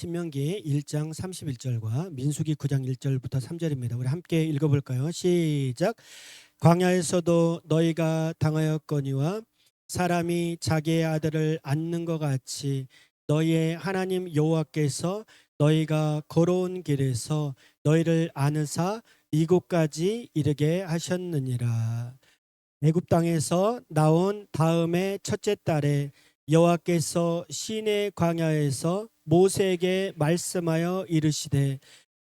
신명기 1장 31절과 민수기 9장 1절부터 3절입니다. 우리 함께 읽어볼까요? 시작. 광야에서도 너희가 당하였거니와 사람이 자기의 아들을 안는 것 같이 너희의 하나님 여호와께서 너희가 걸어온 길에서 너희를 안으사 이곳까지 이르게 하셨느니라. 애굽 땅에서 나온 다음에 첫째 달에 여호와께서 시내 광야에서 모세에게 말씀하여 이르시되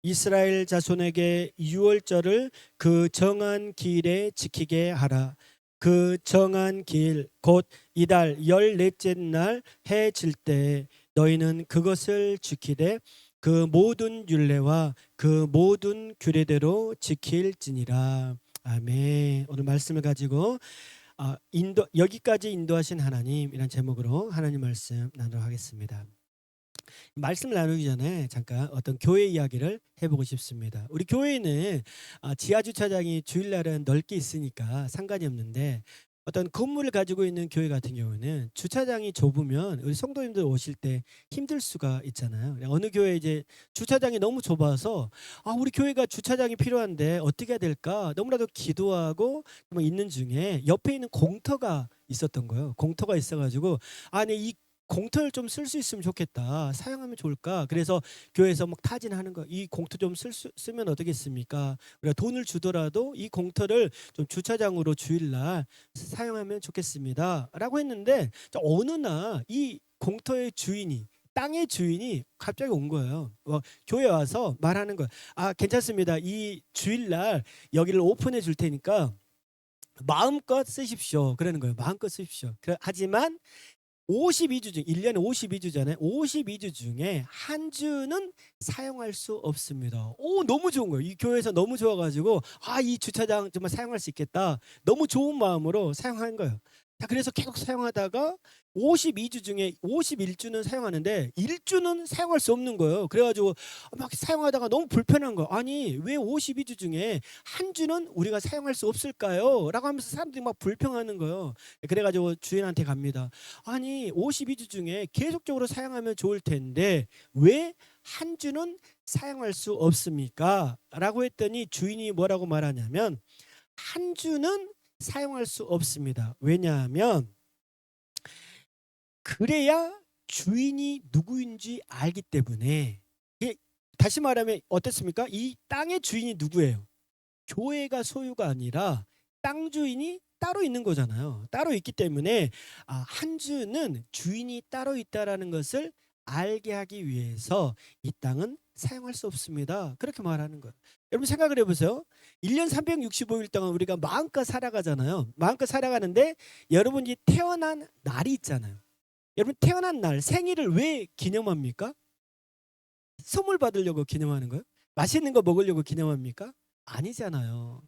이스라엘 자손에게 유월절을 그 정한 기일에 지키게 하라. 그 정한 기일 곧 이달 14째 날 해 질 때 너희는 그것을 지키되 그 모든 율례와 그 모든 규례대로 지킬지니라. 아멘. 오늘 말씀을 가지고 여기까지 인도하신 하나님, 이런 제목으로 하나님 말씀 나누도록 하겠습니다. 말씀을 나누기 전에 잠깐 어떤 교회 이야기를 해보고 싶습니다. 우리 교회는 지하 주차장이 주일날은 넓게 있으니까 상관이 없는데, 어떤 건물을 가지고 있는 교회 같은 경우는 주차장이 좁으면 우리 성도님들 오실 때 힘들 수가 있잖아요. 어느 교회 이제 주차장이 너무 좁아서 우리 교회가 주차장이 필요한데 어떻게 해야 될까 너무나도 기도하고 있는 중에 옆에 있는 공터가 있었던 거예요. 공터가 있어가지고 아니 이 공터를 좀 쓸 수 있으면 좋겠다. 사용하면 좋을까? 그래서 교회에서 막 타진하는 거. 이 공터 좀 쓰면 어떻겠습니까? 우리가 돈을 주더라도 이 공터를 좀 주차장으로 주일날 사용하면 좋겠습니다. 라고 했는데 어느 날 이 공터의 주인이, 땅의 주인이 갑자기 온 거예요. 교회 와서 말하는 거예요. 괜찮습니다. 이 주일날 여기를 오픈해 줄 테니까 마음껏 쓰십시오. 그러는 거예요. 마음껏 쓰십시오. 하지만 52주 중 1년에 52주 전에 52주 중에 한 주는 사용할 수 없습니다. 너무 좋은 거예요. 이 교회에서 너무 좋아가지고 이 주차장 정말 사용할 수 있겠다. 너무 좋은 마음으로 사용한 거예요. 그래서 계속 사용하다가 52주 중에 51주는 사용하는데 1주는 사용할 수 없는 거예요. 그래가지고 막 사용하다가 너무 불편한 거예요. 아니 왜 52주 중에 한 주는 우리가 사용할 수 없을까요? 라고 하면서 사람들이 막 불평하는 거예요. 그래가지고 주인한테 갑니다. 아니 52주 중에 계속적으로 사용하면 좋을 텐데 왜 한 주는 사용할 수 없습니까? 라고 했더니 주인이 뭐라고 말하냐면 한 주는 사용할 수 없습니다. 왜냐하면 그래야 주인이 누구인지 알기 때문에. 다시 말하면 어떻습니까? 이 땅의 주인이 누구예요? 교회가 소유가 아니라 땅 주인이 따로 있는 거잖아요. 따로 있기 때문에 한 주는 주인이 따로 있다라는 것을 알게 하기 위해서 이 땅은 사용할 수 없습니다. 그렇게 말하는 거예요. 여러분 생각을 해보세요. 1년 365일 동안 우리가 마음껏 살아가잖아요. 마음껏 살아가는데 여러분이 태어난 날이 있잖아요. 여러분 태어난 날 생일을 왜 기념합니까? 선물 받으려고 기념하는 거예요? 맛있는 거 먹으려고 기념합니까? 아니잖아요.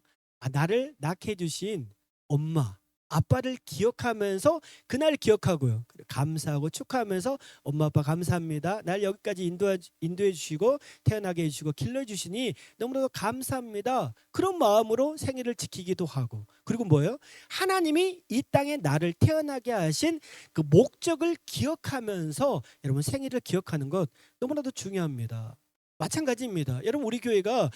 나를 낳게 해주신 엄마, 아빠를 기억하면서 그날 기억하고요. 감사하고 축하하면서 엄마 아빠 감사합니다. 날 여기까지 인도해 주시고 태어나게 해주시고 길러주시니 너무나도 감사합니다. 그런 마음으로 생일을 지키기도 하고, 그리고 뭐예요? 하나님이 이 땅에 나를 태어나게 하신 그 목적을 기억하면서 여러분 생일을 기억하는 것 너무나도 중요합니다. 마찬가지입니다. 여러분 우리 교회가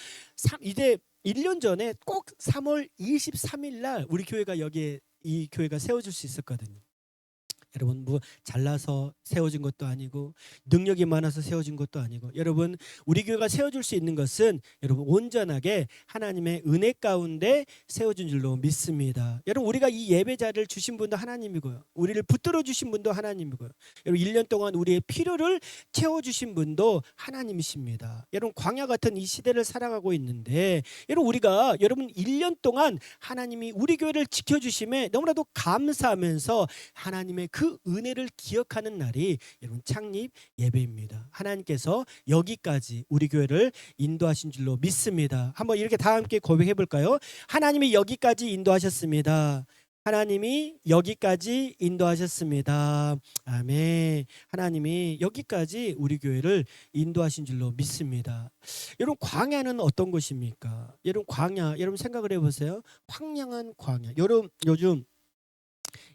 이제 1년 전에 꼭 3월 23일 날 우리 교회가 여기에 이 교회가 세워질 수 있었거든요. 여러분 뭐 잘나서 세워진 것도 아니고 능력이 많아서 세워진 것도 아니고, 여러분 우리 교회가 세워질 수 있는 것은 여러분 온전하게 하나님의 은혜 가운데 세워진 줄로 믿습니다. 여러분 우리가 이 예배자를 주신 분도 하나님이고요. 우리를 붙들어 주신 분도 하나님이고요. 여러분 1년 동안 우리의 필요를 채워주신 분도 하나님이십니다. 여러분 광야 같은 이 시대를 살아가고 있는데 여러분 1년 동안 하나님이 우리 교회를 지켜주심에 너무나도 감사하면서 하나님의 그 은혜를 기억하는 날이 여러분 창립 예배입니다. 하나님께서 여기까지 우리 교회를 인도하신 줄로 믿습니다. 한번 이렇게 다 함께 고백해 볼까요? 하나님이 여기까지 인도하셨습니다. 하나님이 여기까지 인도하셨습니다. 아멘. 하나님이 여기까지 우리 교회를 인도하신 줄로 믿습니다. 여러분 광야는 어떤 것입니까? 여러분 광야, 여러분 생각을 해보세요. 황량한 광야. 여러분 요즘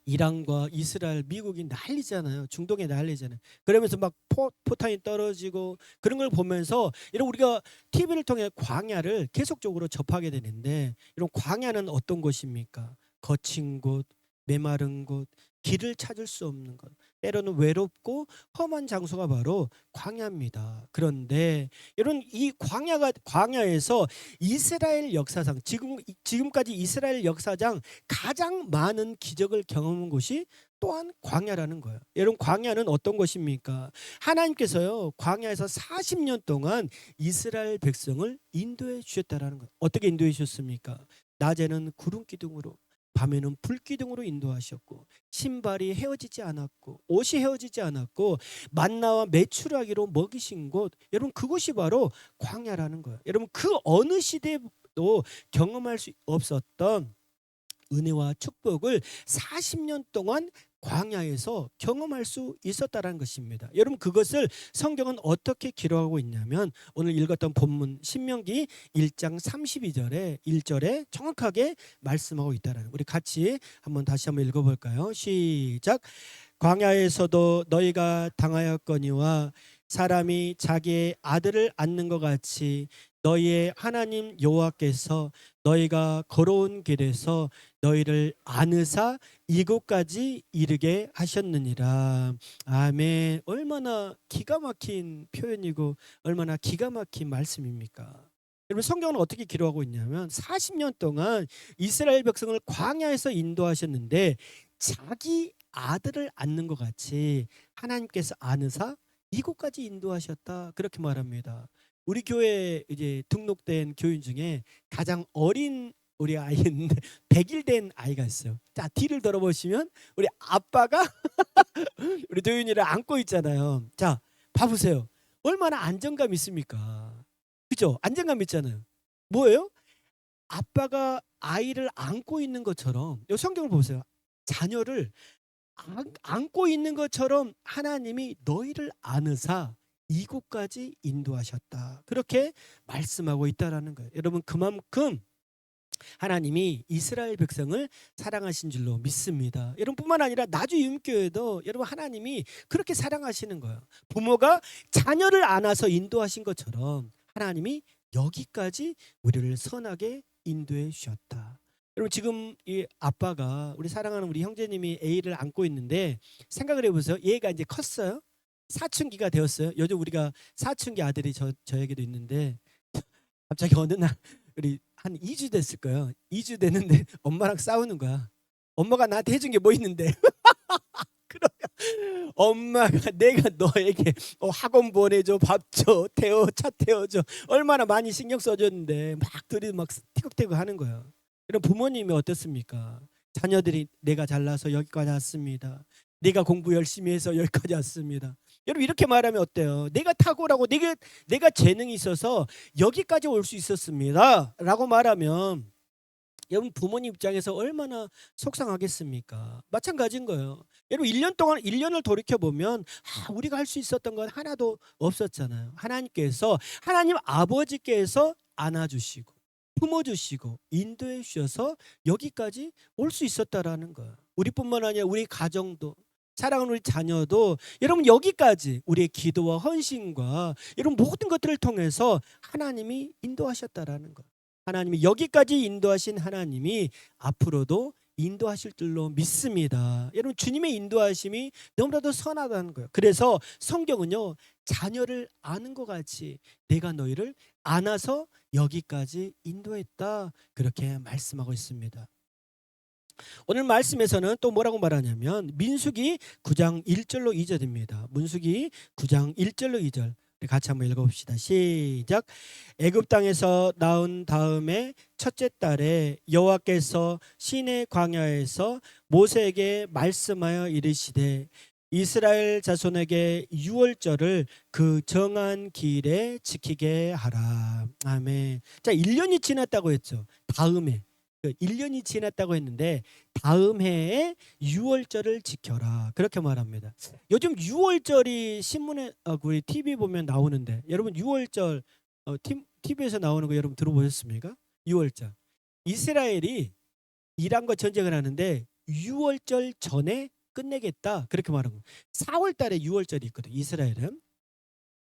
이란과 이스라엘, 미국이 난리잖아요. 중동에 난리잖아요. 그러면서 막 포탄이 떨어지고 그런 걸 보면서 이런 우리가 TV를 통해 광야를 계속적으로 접하게 되는데, 이런 광야는 어떤 곳입니까? 거친 곳, 메마른 곳, 길을 찾을 수 없는 것, 때로는 외롭고 험한 장소가 바로 광야입니다. 그런데 이런 이 광야에서 이스라엘 역사상 지금까지 이스라엘 역사상 가장 많은 기적을 경험한 곳이 또한 광야라는 거예요. 여러분, 광야는 어떤 것입니까? 하나님께서요, 광야에서 40년 동안 이스라엘 백성을 인도해 주셨다라는 거예요. 어떻게 인도해 주셨습니까? 낮에는 구름 기둥으로, 밤에는 불 기둥으로 인도하셨고, 신발이 헤어지지 않았고, 옷이 헤어지지 않았고, 만나와 메추라기로 먹이신 곳, 여러분, 그곳이 바로 광야라는 거예요. 여러분, 그 어느 시대도 경험할 수 없었던 은혜와 축복을 40년 동안 광야에서 경험할 수 있었다는 것입니다. 여러분, 그것을 성경은 어떻게 기록하고 있냐면, 오늘 읽었던 본문 신명기 1장 32절에 1절에 정확하게 말씀하고 있다는, 우리 같이 다시 한번 읽어볼까요? 시작. 광야에서도 너희가 당하였거니와 사람이 자기의 아들을 안는 것 같이 너희의 하나님 여호와께서 너희가 걸어온 길에서 너희를 안으사 이곳까지 이르게 하셨느니라. 아멘. 얼마나 기가 막힌 표현이고 얼마나 기가 막힌 말씀입니까? 여러분, 성경은 어떻게 기록하고 있냐면 40년 동안 이스라엘 백성을 광야에서 인도하셨는데, 자기 아들을 안는 것 같이 하나님께서 안으사 이곳까지 인도하셨다, 그렇게 말합니다. 우리 교회 이제 등록된 교인 중에 가장 어린 우리 아이인데 100일 된 아이가 있어요. 자, 뒤를 돌아보시면 우리 아빠가 우리 도윤이를 안고 있잖아요. 자, 봐보세요. 얼마나 안정감 있습니까? 그죠? 안정감 있잖아요. 뭐예요? 아빠가 아이를 안고 있는 것처럼, 이 성경을 보세요. 자녀를 안고 있는 것처럼 하나님이 너희를 안으사 이곳까지 인도하셨다, 그렇게 말씀하고 있다라는 거예요. 여러분, 그만큼 하나님이 이스라엘 백성을 사랑하신 줄로 믿습니다. 여러분뿐만 아니라 나주 유임교회도 여러분 하나님이 그렇게 사랑하시는 거예요. 부모가 자녀를 안아서 인도하신 것처럼 하나님이 여기까지 우리를 선하게 인도해 주셨다. 여러분, 지금 이 아빠가, 우리 사랑하는 우리 형제님이 A를 안고 있는데, 생각을 해보세요. 얘가 이제 컸어요. 사춘기가 되었어요. 요즘 우리가 사춘기 아들이 저에게도 있는데, 갑자기 어느 날 우리 한 2주 됐을 거예요. 2주 됐는데 엄마랑 싸우는 거야. 엄마가 나한테 해준 게 뭐 있는데. 그러면 엄마가, 내가 너에게 학원 보내줘, 밥 줘, 차 태워줘, 얼마나 많이 신경 써줬는데, 막 둘이 막 티격태격 하는 거예요. 이런 부모님이 어떻습니까? 자녀들이 내가 잘나서 여기까지 왔습니다. 내가 공부 열심히 해서 여기까지 왔습니다. 여러분, 이렇게 말하면 어때요? 내가 탁월하고 내가 재능이 있어서 여기까지 올 수 있었습니다 라고 말하면, 여러분, 부모님 입장에서 얼마나 속상하겠습니까? 마찬가지인 거예요. 여러분, 1년을 돌이켜보면 우리가 할 수 있었던 건 하나도 없었잖아요. 하나님 아버지께서 안아주시고 품어주시고 인도해 주셔서 여기까지 올 수 있었다라는 거예요. 우리뿐만 아니라 우리 가정도, 사랑하는 우리 자녀도, 여러분, 여기까지 우리의 기도와 헌신과 이런 모든 것들을 통해서 하나님이 인도하셨다라는 거예요. 하나님이 여기까지 인도하신 하나님이 앞으로도 인도하실 줄로 믿습니다. 여러분, 주님의 인도하심이 너무나도 선하다는 거예요. 그래서 성경은요, 자녀를 아는 것 같이 내가 너희를 안아서 여기까지 인도했다, 그렇게 말씀하고 있습니다. 오늘 말씀에서는 또 뭐라고 말하냐면, 민수기 9장 1절로 2절입니다. 민수기 9장 1절로 2절 같이 한번 읽어봅시다. 시작. 애굽 땅에서 나온 다음에 첫째 달에 여호와께서 시내 광야에서 모세에게 말씀하여 이르시되, 이스라엘 자손에게 유월절을 그 정한 기일에 지키게 하라. 아멘. 자, 1년이 지났다고 했죠. 다음에 1년이 지났다고 했는데, 다음 해에 유월절을 지켜라, 그렇게 말합니다. 요즘 유월절이 신문에, 우리 TV 보면 나오는데, 여러분, 유월절 TV에서 나오는 거 여러분 들어보셨습니까? 유월절. 이스라엘이 이란과 전쟁을 하는데 유월절 전에 끝내겠다. 그렇게 말하고 4월 달에 유월절이 있거든. 이스라엘은.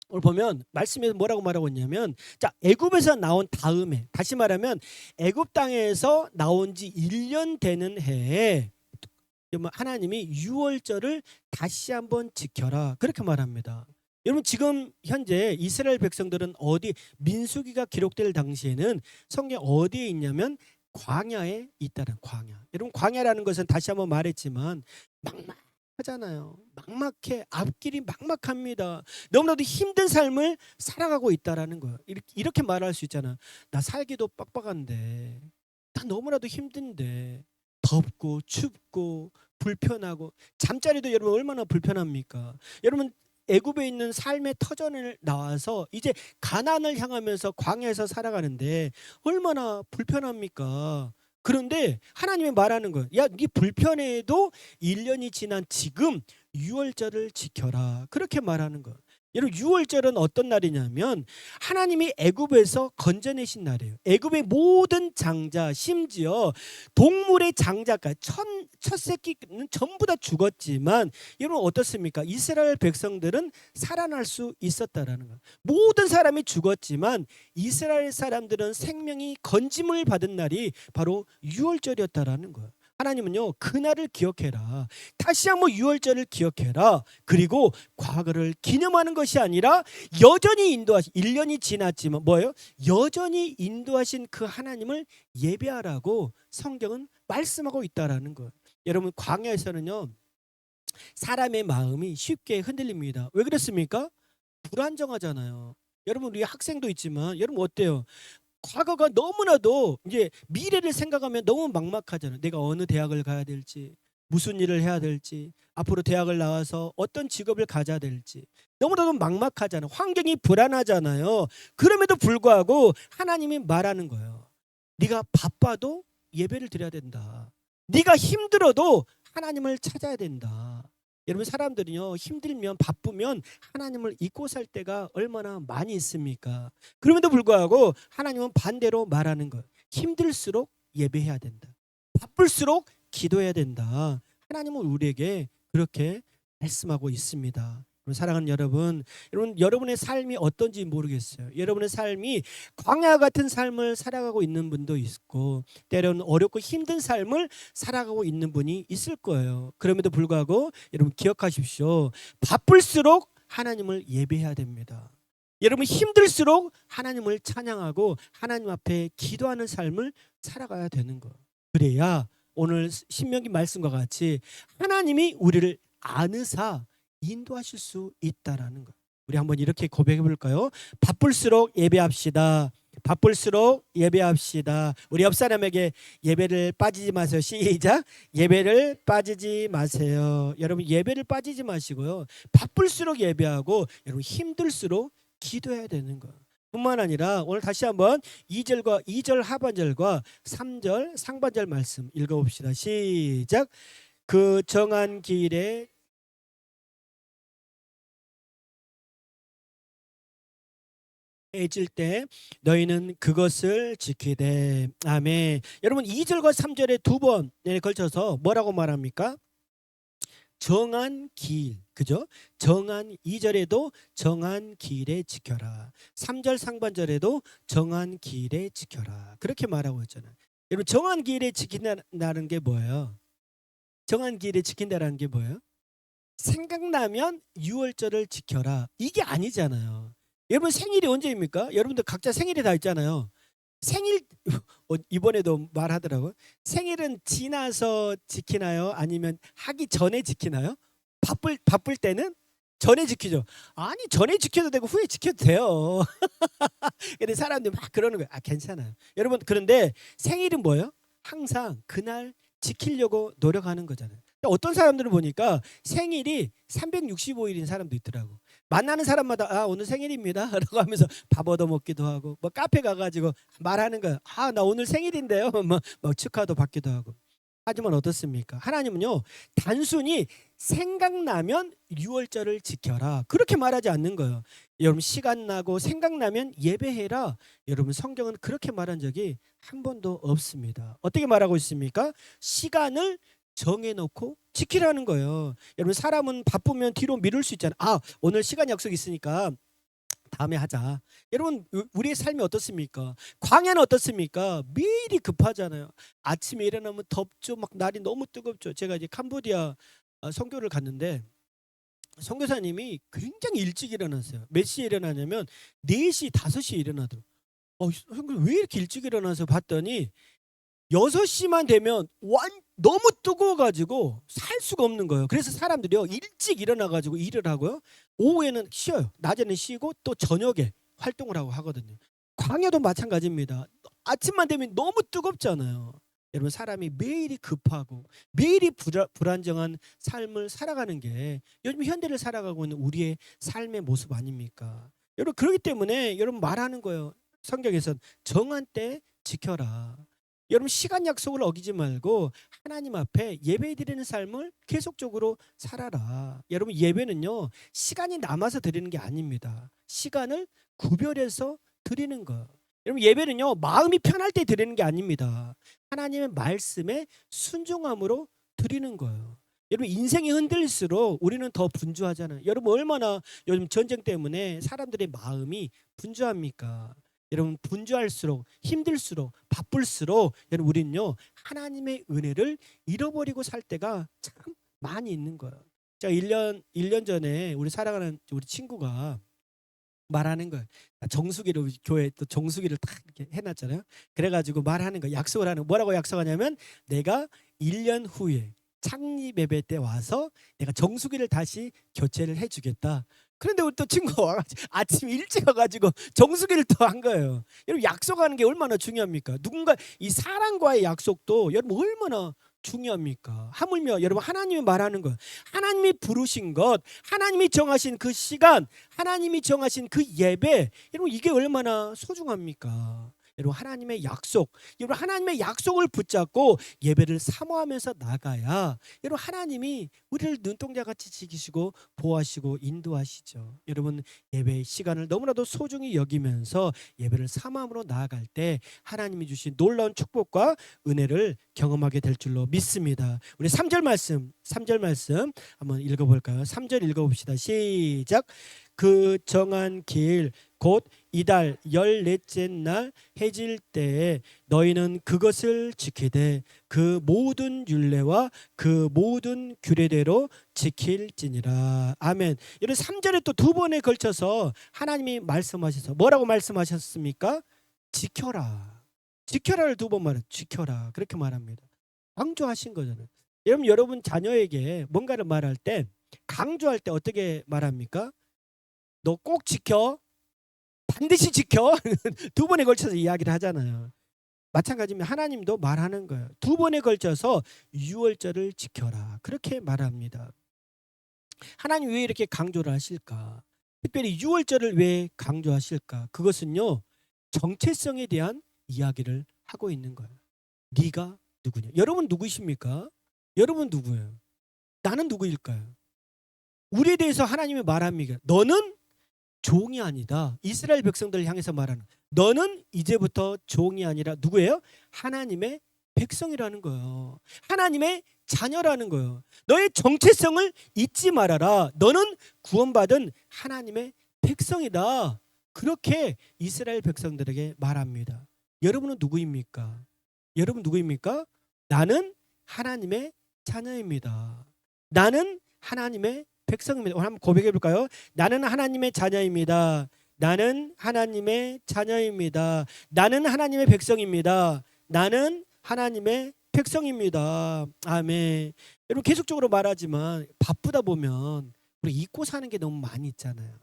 오늘 보면 말씀에서 뭐라고 말하고 있냐면 자, 애굽에서 나온 다음에 다시 말하면 애굽 땅에서 나온 지 1년 되는 해에 하나님이 유월절을 다시 한번 지켜라. 그렇게 말합니다. 여러분 지금 현재 이스라엘 백성들은 어디 민수기가 기록될 당시에는 성경 어디에 있냐면 광야에 있다는 광야. 여러분 광야라는 것은 다시 한번 말했지만 막막하잖아요. 막막해. 앞길이 막막합니다. 너무나도 힘든 삶을 살아가고 있다라는 거예요. 이렇게 말할 수 있잖아. 나 살기도 빡빡한데 나 너무나도 힘든데 덥고 춥고 불편하고 잠자리도 여러분 얼마나 불편합니까? 여러분 애굽에 있는 삶의 터전을 나와서 이제 가나안을 향하면서 광야에서 살아가는데 얼마나 불편합니까? 그런데 하나님이 말하는 거예요. 야, 네 불편해도 1년이 지난 지금 유월절을 지켜라. 그렇게 말하는 거예요. 여러분 유월절은 어떤 날이냐면 하나님이 애굽에서 건져내신 날이에요. 애굽의 모든 장자 심지어 동물의 장자까지 첫 새끼는 전부 다 죽었지만 여러분 어떻습니까? 이스라엘 백성들은 살아날 수 있었다라는 거예요. 모든 사람이 죽었지만 이스라엘 사람들은 생명이 건짐을 받은 날이 바로 유월절이었다라는 거예요. 하나님은요 그날을 기억해라. 다시 한번 유월절을 기억해라. 그리고 과거를 기념하는 것이 아니라 여전히 인도하신 1년이 지났지만 뭐예요? 여전히 인도하신 그 하나님을 예배하라고 성경은 말씀하고 있다라는 거예요. 여러분 광야에서는요 사람의 마음이 쉽게 흔들립니다. 왜 그렇습니까? 불안정하잖아요. 여러분 우리 학생도 있지만 여러분 어때요? 과거가 너무나도 이제 미래를 생각하면 너무 막막하잖아요. 내가 어느 대학을 가야 될지, 무슨 일을 해야 될지, 앞으로 대학을 나와서 어떤 직업을 가져야 될지 너무나도 막막하잖아요. 환경이 불안하잖아요. 그럼에도 불구하고 하나님이 말하는 거예요. 네가 바빠도 예배를 드려야 된다. 네가 힘들어도 하나님을 찾아야 된다. 여러분 사람들이요 힘들면 바쁘면 하나님을 잊고 살 때가 얼마나 많이 있습니까? 그럼에도 불구하고 하나님은 반대로 말하는 거예요. 힘들수록 예배해야 된다. 바쁠수록 기도해야 된다. 하나님은 우리에게 그렇게 말씀하고 있습니다. 사랑하는 여러분, 여러분의 삶이 어떤지 모르겠어요. 여러분의 삶이 광야 같은 삶을 살아가고 있는 분도 있고 때로는 어렵고 힘든 삶을 살아가고 있는 분이 있을 거예요. 그럼에도 불구하고 여러분 기억하십시오. 바쁠수록 하나님을 예배해야 됩니다. 여러분 힘들수록 하나님을 찬양하고 하나님 앞에 기도하는 삶을 살아가야 되는 거예요. 그래야 오늘 신명기 말씀과 같이 하나님이 우리를 아느사 인도하실 수 있다라는 거. 우리 한번 이렇게 고백해 볼까요? 바쁠수록 예배합시다. 바쁠수록 예배합시다. 우리 옆 사람에게 예배를 빠지지 마세요. 시작. 예배를 빠지지 마세요. 여러분 예배를 빠지지 마시고요. 바쁠수록 예배하고 여러분 힘들수록 기도해야 되는 거. 뿐만 아니라 오늘 다시 한번 2절 하반절과 3절 상반절 말씀 읽어봅시다. 시작. 그 정한 길에 해질 때 너희는 그것을 지키되. 아멘. 여러분 2절과 3절에 두 번에 걸쳐서 뭐라고 말합니까? 정한 길. 그죠? 정한 2절에도 정한 길에 지켜라. 3절 상반절에도 정한 길에 지켜라. 그렇게 말하고 있잖아요. 여러분 정한 길에 지킨다는 게 뭐예요? 정한 길에 지킨다는 게 뭐예요? 생각나면 유월절을 지켜라. 이게 아니잖아요. 여러분 생일이 언제입니까? 여러분들 각자 생일이 다 있잖아요. 생일 이번에도 말하더라고요. 생일은 지나서 지키나요? 아니면 하기 전에 지키나요? 바쁠 때는 전에 지키죠. 아니 전에 지켜도 되고 후에 지켜도 돼요. 근데 사람들이 막 그러는 거예요. 아 괜찮아요. 여러분 그런데 생일은 뭐예요? 항상 그날 지키려고 노력하는 거잖아요. 어떤 사람들은 보니까 생일이 365일인 사람도 있더라고. 만나는 사람마다 아 오늘 생일입니다 라고 하면서 밥 얻어먹기도 하고 뭐 카페 가가지고 말하는 거야. 아 나 오늘 생일인데요. 뭐 축하도 받기도 하고. 하지만 어떻습니까? 하나님은요 단순히 생각나면 유월절을 지켜라 그렇게 말하지 않는 거예요. 여러분 시간 나고 생각나면 예배해라. 여러분 성경은 그렇게 말한 적이 한 번도 없습니다. 어떻게 말하고 있습니까? 시간을 정해놓고 지키라는 거예요. 여러분 사람은 바쁘면 뒤로 미룰 수 있잖아요. 오늘 시간 약속 있으니까 다음에 하자. 여러분 우리의 삶이 어떻습니까? 광야는 어떻습니까? 매일이 급하잖아요. 아침에 일어나면 덥죠. 막 날이 너무 뜨겁죠. 제가 이제 캄보디아 선교를 갔는데 선교사님이 굉장히 일찍 일어났어요. 몇 시에 일어나냐면 4시, 5시에 일어나더라고요. 선교사님 왜 이렇게 일찍 일어나서 봤더니 6시만 되면 너무 뜨거워가지고 살 수가 없는 거예요. 그래서 사람들이요 일찍 일어나가지고 일을 하고요. 오후에는 쉬어요. 낮에는 쉬고 또 저녁에 활동을 하고 하거든요. 광야도 마찬가지입니다. 아침만 되면 너무 뜨겁잖아요. 여러분 사람이 매일이 급하고 매일이 불안정한 삶을 살아가는 게 요즘 현대를 살아가고 있는 우리의 삶의 모습 아닙니까? 여러분 그렇기 때문에 여러분 말하는 거예요. 성경에선 정한 때 지켜라. 여러분 시간 약속을 어기지 말고 하나님 앞에 예배 드리는 삶을 계속적으로 살아라. 여러분 예배는요 시간이 남아서 드리는 게 아닙니다. 시간을 구별해서 드리는 거. 여러분 예배는요 마음이 편할 때 드리는 게 아닙니다. 하나님의 말씀에 순종함으로 드리는 거예요. 여러분 인생이 흔들릴수록 우리는 더 분주하잖아요. 여러분 얼마나 요즘 전쟁 때문에 사람들의 마음이 분주합니까? 여러분 분주할수록 힘들수록 바쁠수록 여러분 우리는요 하나님의 은혜를 잃어버리고 살 때가 참 많이 있는 거예요. 제가 1년 전에 우리 살아가는 우리 친구가 말하는 거예요. 정수기를 교회 또 정수기를 딱 이렇게 해놨잖아요. 그래가지고 말하는 거예요. 약속을 하는 뭐라고 약속하냐면 내가 1년 후에 창립 예배 때 와서 내가 정수기를 다시 교체를 해주겠다. 그런데 우리 또 친구가 와가지고 아침 일찍 와가지고 정수기를 또 한 거예요. 여러분 약속하는 게 얼마나 중요합니까? 누군가 이 사람과의 약속도 여러분 얼마나 중요합니까? 하물며 여러분 하나님이 말하는 것, 하나님이 부르신 것, 하나님이 정하신 그 시간, 하나님이 정하신 그 예배, 여러분 이게 얼마나 소중합니까? 여러분 하나님의 약속, 여러분 하나님의 약속을 붙잡고 예배를 사모하면서 나가야 여러분 하나님이 우리를 눈동자같이 지키시고 보호하시고 인도하시죠. 여러분 예배의 시간을 너무나도 소중히 여기면서 예배를 사모함으로 나아갈 때 하나님이 주신 놀라운 축복과 은혜를 경험하게 될 줄로 믿습니다. 우리 3절 말씀 한번 읽어볼까요? 3절 읽어봅시다. 시작. 그 정한 길 곧 이달 14째 날 해질 때에 너희는 그것을 지키되 그 모든 율례와 그 모든 규례대로 지킬지니라. 아멘. 이런 3절에 또 2번에 걸쳐서 하나님이 말씀하셔서 뭐라고 말씀하셨습니까? 지켜라. 지켜라를 2번 말해. 지켜라. 그렇게 말합니다. 강조하신 거잖아요. 여러분 자녀에게 뭔가를 말할 때 강조할 때 어떻게 말합니까? 너 꼭 지켜. 반드시 지켜. 2번에 걸쳐서 이야기를 하잖아요. 마찬가지면 하나님도 말하는 거예요. 2번에 걸쳐서 유월절을 지켜라. 그렇게 말합니다. 하나님 왜 이렇게 강조를 하실까? 특별히 유월절을 왜 강조하실까? 그것은요. 정체성에 대한 이야기를 하고 있는 거예요. 네가 누구냐? 여러분 누구십니까? 여러분 누구예요? 나는 누구일까요? 우리에 대해서 하나님이 말합니다. 너는 종이 아니다. 이스라엘 백성들을 향해서 말하는 너는 이제부터 종이 아니라 누구예요? 하나님의 백성이라는 거예요. 하나님의 자녀라는 거예요. 너의 정체성을 잊지 말아라. 너는 구원받은 하나님의 백성이다. 그렇게 이스라엘 백성들에게 말합니다. 여러분은 누구입니까? 여러분 누구입니까? 나는 하나님의 자녀입니다. 나는 하나님의 백성입니다. 오늘 한번 고백해 볼까요? 나는 하나님의 자녀입니다. 나는 하나님의 자녀입니다. 나는 하나님의 백성입니다. 나는 하나님의 백성입니다. 아멘. 여러분 계속적으로 말하지만 바쁘다 보면 우리 잊고 사는 게 너무 많이 있잖아요.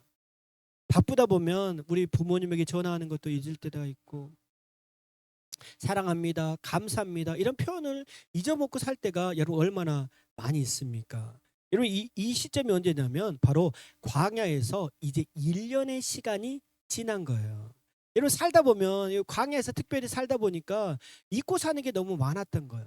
바쁘다 보면 우리 부모님에게 전화하는 것도 잊을 때가 있고 사랑합니다. 감사합니다. 이런 표현을 잊어먹고 살 때가 여러분 얼마나 많이 있습니까? 여러분 이 시점이 언제냐면 바로 광야에서 이제 1년의 시간이 지난 거예요. 여러분 살다 보면 광야에서 특별히 살다 보니까 잊고 사는 게 너무 많았던 거예요.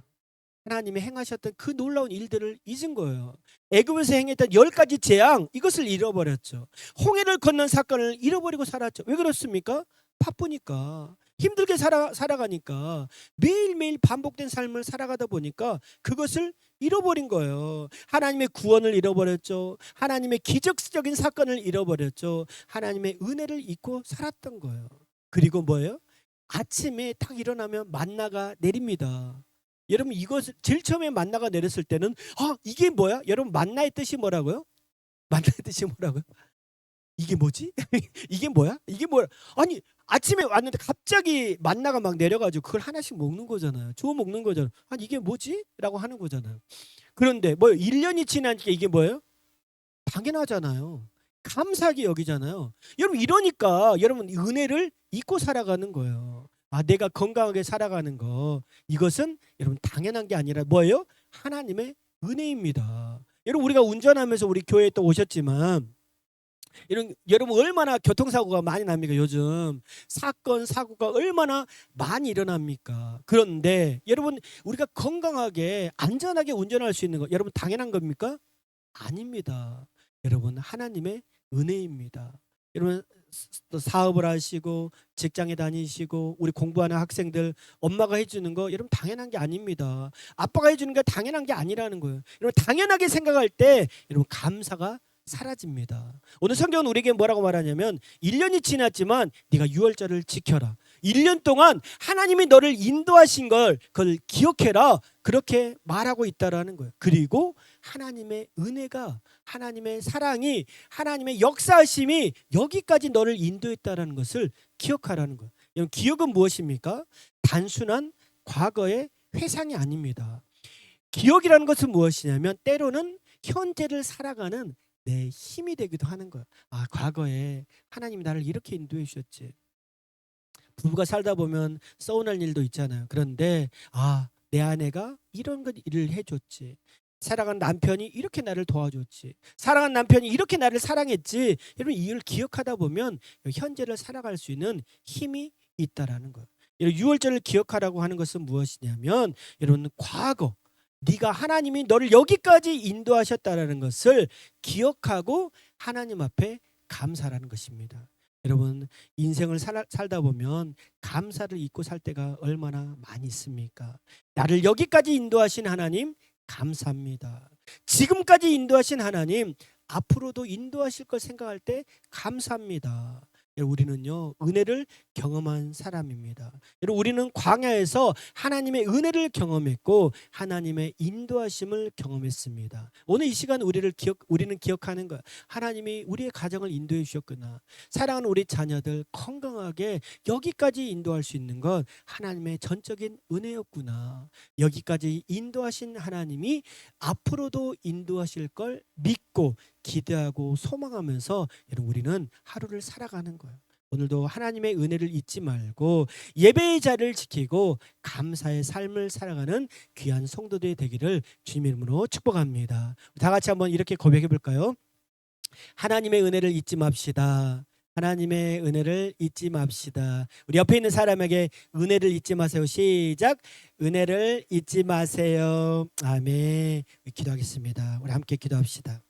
하나님이 행하셨던 그 놀라운 일들을 잊은 거예요. 애굽에서 행했던 10가지 재앙 이것을 잃어버렸죠. 홍해를 건넌 사건을 잃어버리고 살았죠. 왜 그렇습니까? 바쁘니까. 힘들게 살아가니까 매일매일 반복된 삶을 살아가다 보니까 그것을 잃어버린 거예요. 하나님의 구원을 잃어버렸죠. 하나님의 기적적인 사건을 잃어버렸죠. 하나님의 은혜를 잊고 살았던 거예요. 그리고 뭐예요? 아침에 딱 일어나면 만나가 내립니다. 여러분 이것을 제일 처음에 만나가 내렸을 때는 이게 뭐야? 여러분 만나의 뜻이 뭐라고요? 만나의 뜻이 뭐라고요? 이게 뭐지? 이게 뭐야? 이게 뭐야? 아니 아침에 왔는데 갑자기 만나가 막 내려가지고 그걸 하나씩 먹는 거잖아요. 주워 먹는 거잖아요. 아니 이게 뭐지? 라고 하는 거잖아요. 그런데 1년이 지나니까 이게 뭐예요? 당연하잖아요. 감사하게 여기잖아요. 여러분 이러니까 여러분 은혜를 잊고 살아가는 거예요. 내가 건강하게 살아가는 거 이것은 여러분 당연한 게 아니라 뭐예요? 하나님의 은혜입니다. 여러분 우리가 운전하면서 우리 교회에 또 오셨지만 여러분 얼마나 교통사고가 많이 납니까? 요즘 사건 사고가 얼마나 많이 일어납니까? 그런데 여러분 우리가 건강하게 안전하게 운전할 수 있는 거 여러분 당연한 겁니까? 아닙니다. 여러분 하나님의 은혜입니다. 여러분 또 사업을 하시고 직장에 다니시고 우리 공부하는 학생들 엄마가 해주는 거 여러분 당연한 게 아닙니다. 아빠가 해주는 게 당연한 게 아니라는 거예요. 여러분 당연하게 생각할 때 여러분 감사가 사라집니다. 오늘 성경은 우리에게 뭐라고 말하냐면 1년이 지났지만 네가 유월절을 지켜라. 1년 동안 하나님이 너를 인도하신 걸 그걸 기억해라. 그렇게 말하고 있다라는 거예요. 그리고 하나님의 은혜가 하나님의 사랑이 하나님의 역사하심이 여기까지 너를 인도했다라는 것을 기억하라는 거예요. 여러분 기억은 무엇입니까? 단순한 과거의 회상이 아닙니다. 기억이라는 것은 무엇이냐면 때로는 현재를 살아가는 내 힘이 되기도 하는 거예요. 과거에 하나님이 나를 이렇게 인도해 주셨지. 부부가 살다 보면 서운할 일도 있잖아요. 그런데 내 아내가 이런 일을 해줬지. 사랑하는 남편이 이렇게 나를 도와줬지. 사랑하는 남편이 이렇게 나를 사랑했지. 여러분 이걸 기억하다 보면 현재를 살아갈 수 있는 힘이 있다라는 거예요. 여러분 유월절을 기억하라고 하는 것은 무엇이냐면 여러분 과거 네가 하나님이 너를 여기까지 인도하셨다라는 것을 기억하고 하나님 앞에 감사라는 것입니다. 여러분 인생을 살다 보면 감사를 잊고 살 때가 얼마나 많이 있습니까? 나를 여기까지 인도하신 하나님 감사합니다. 지금까지 인도하신 하나님 앞으로도 인도하실 걸 생각할 때 감사합니다. 우리는요 은혜를 경험한 사람입니다. 여러분 우리는 광야에서 하나님의 은혜를 경험했고 하나님의 인도하심을 경험했습니다. 오늘 이 시간 우리는 기억하는 거야. 하나님이 우리의 가정을 인도해 주셨구나. 사랑하는 우리 자녀들 건강하게 여기까지 인도할 수 있는 건 하나님의 전적인 은혜였구나. 여기까지 인도하신 하나님이 앞으로도 인도하실 걸 믿고 기대하고 소망하면서 여러분 우리는 하루를 살아가는 거예요. 오늘도 하나님의 은혜를 잊지 말고 예배의 자리를 지키고 감사의 삶을 살아가는 귀한 성도들이 되기를 주님의 이름으로 축복합니다. 다 같이 한번 이렇게 고백해 볼까요? 하나님의 은혜를 잊지 맙시다. 하나님의 은혜를 잊지 맙시다. 우리 옆에 있는 사람에게 은혜를 잊지 마세요. 시작. 은혜를 잊지 마세요. 아멘. 기도하겠습니다. 우리 함께 기도합시다.